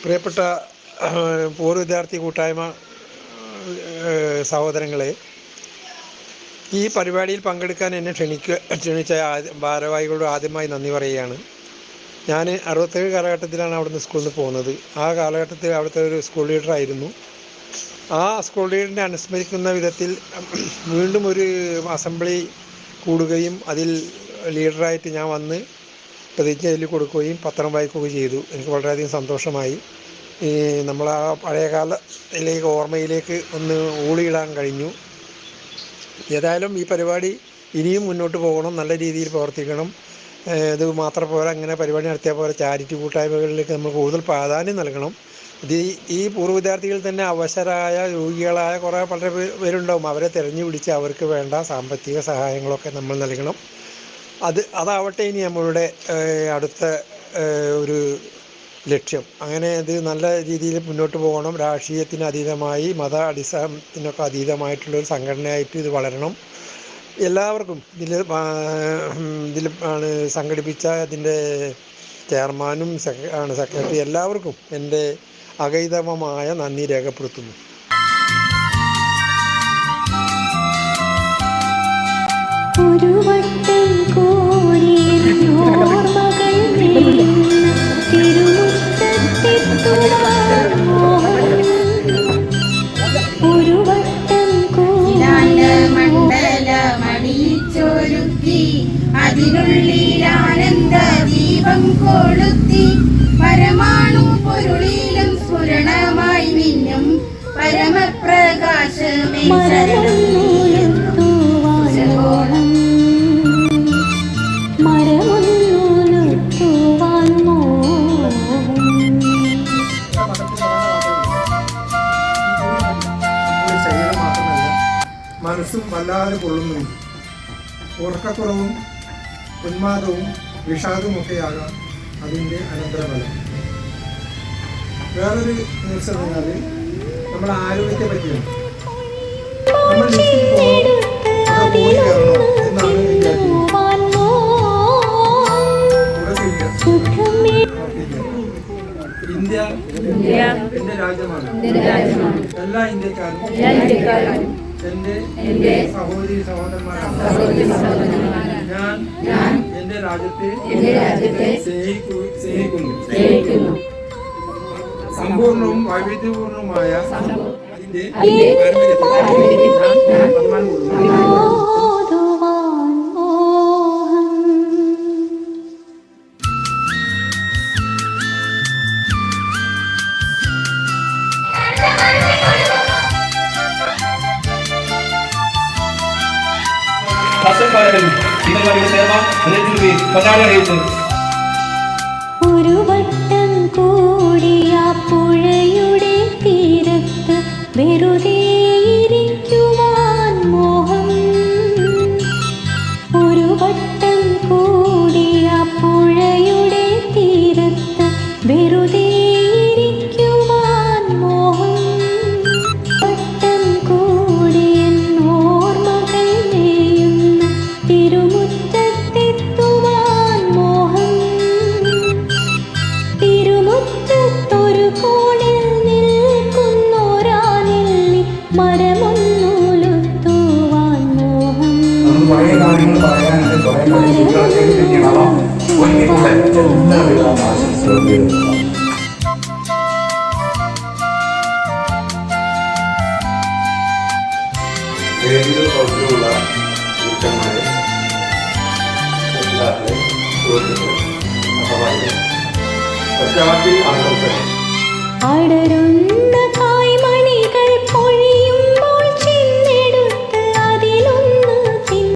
പ്രിയപ്പെട്ട പൂർവ്വ വിദ്യാർത്ഥി കൂട്ടായ്മ സഹോദരങ്ങളെ, ഈ പരിപാടിയിൽ പങ്കെടുക്കാൻ എന്നെ ക്ഷണിച്ച ഭാരവാഹികളോട് ആദ്യമായി നന്ദി പറയുകയാണ്. ഞാൻ 67 കാലഘട്ടത്തിലാണ് അവിടുന്ന് സ്കൂളിൽ നിന്ന് പോകുന്നത്. ആ കാലഘട്ടത്തിൽ അവിടുത്തെ ഒരു സ്കൂൾ ലീഡറായിരുന്നു. ആ സ്കൂൾ ലീഡറിനെ അനുസ്മരിക്കുന്ന വിധത്തിൽ വീണ്ടും ഒരു അസംബ്ലി കൂടുകയും അതിൽ ലീഡറായിട്ട് ഞാൻ വന്ന് പ്രതിജ്ഞ ചൊല്ലി കൊടുക്കുകയും പത്രം വായിക്കുകയും ചെയ്തു. എനിക്ക് വളരെയധികം സന്തോഷമായി. നമ്മൾ ആ പഴയകാലത്തിലേക്ക് ഓർമ്മയിലേക്ക് ഒന്ന് ഊളിയിടാൻ കഴിഞ്ഞു. ഏതായാലും ഈ പരിപാടി ഇനിയും മുന്നോട്ട് പോകണം, നല്ല രീതിയിൽ പ്രവർത്തിക്കണം. ഇത് മാത്രം പോരാ, ഇങ്ങനെ പരിപാടി നടത്തിയാൽ പോലെ ചാരിറ്റി കൂട്ടായ്മകളിലേക്ക് നമ്മൾ കൂടുതൽ പ്രാധാന്യം നൽകണം. ഈ പൂർവ്വ വിദ്യാർത്ഥികൾ തന്നെ അവശരായ രോഗികളായ പല പേരുണ്ടാവും. അവരെ തിരഞ്ഞു പിടിച്ച് അവർക്ക് വേണ്ട സാമ്പത്തിക സഹായങ്ങളൊക്കെ നമ്മൾ നൽകണം. അതാവട്ടെ ഇനി നമ്മളുടെ അടുത്ത ഒരു ലക്ഷ്യം. അങ്ങനെ ഇത് നല്ല രീതിയിൽ മുന്നോട്ട് പോകണം. രാഷ്ട്രീയത്തിന് അതീതമായി, മത അടിസ്ഥാനത്തിനൊക്കെ അതീതമായിട്ടുള്ളൊരു സംഘടനയായിട്ട് ഇത് വളരണം. എല്ലാവർക്കും ഇതിൽ സംഘടിപ്പിച്ച ഇതിൻ്റെ ചെയർമാനും സെക്രട്ടറി എല്ലാവർക്കും എൻ്റെ അകൈതവമായ നന്ദി രേഖപ്പെടുത്തുന്നു. ഒരു വട്ടം മണ്ഡലമണിച്ചൊരുക്കി അതിനുള്ളിൽ ആനന്ദ ദീപം കൊളുത്തി പരമാണു പൊരുളിലും സ്ഫുരണമായി മിന്നും പരമപ്രകാശമേ ശരണം. മനസ്സും വല്ലാതെ കൊള്ളുന്നുണ്ട്. ഉറക്കക്കുറവും ഉന്മാദവും വിഷാദവുമൊക്കെയാകാം അതിൻ്റെ അനന്തരഫലം. വേറൊരു ന്യൂസ് എന്നാൽ നമ്മുടെ ആരോഗ്യത്തെ പറ്റിയാണ്. നമ്മൾ പോയി കയറണോ എന്നാണ് ഇന്ത്യ എൻ്റെ രാജ്യമാണ്. എല്ലാ ഇന്ത്യക്കാരും എന്റെ സഹോദരി സഹോദരന്മാരാണ്. ഞാൻ എന്റെ രാജ്യത്തെ സ്നേഹിക്കുന്നു. സമ്പൂർണവും വൈവിധ്യപൂർണവുമായ അതിന്റെ പാരമ്പര്യത്തിൽ ഞാൻ അഭിമാനം കൊള്ളുന്നു. ഒരു വട്ടം കൂടിയ പുഴയുടെ തീരത്ത് വെറുതെ ഇരിക്കുവാൻ മോഹം. ഒരു വട്ടം കൂടിയ പുഴയുടെ തീരത്ത് വെറുതെ ഇരിക്കുവാൻ മോഹം. വട്ടം കൂടിയൻ ഓർമ്മകൾ നെയ്യുന്ന തിരുമുറ്റത്തെത്തുവാൻ മോഹം. തിരുമുറ്റത്തൊരു കോണിൽ നിൽക്കുന്നൊരാനിൽ മരമൊന്നുലുത്തുവാൻ മോഹം. അടരുന്ന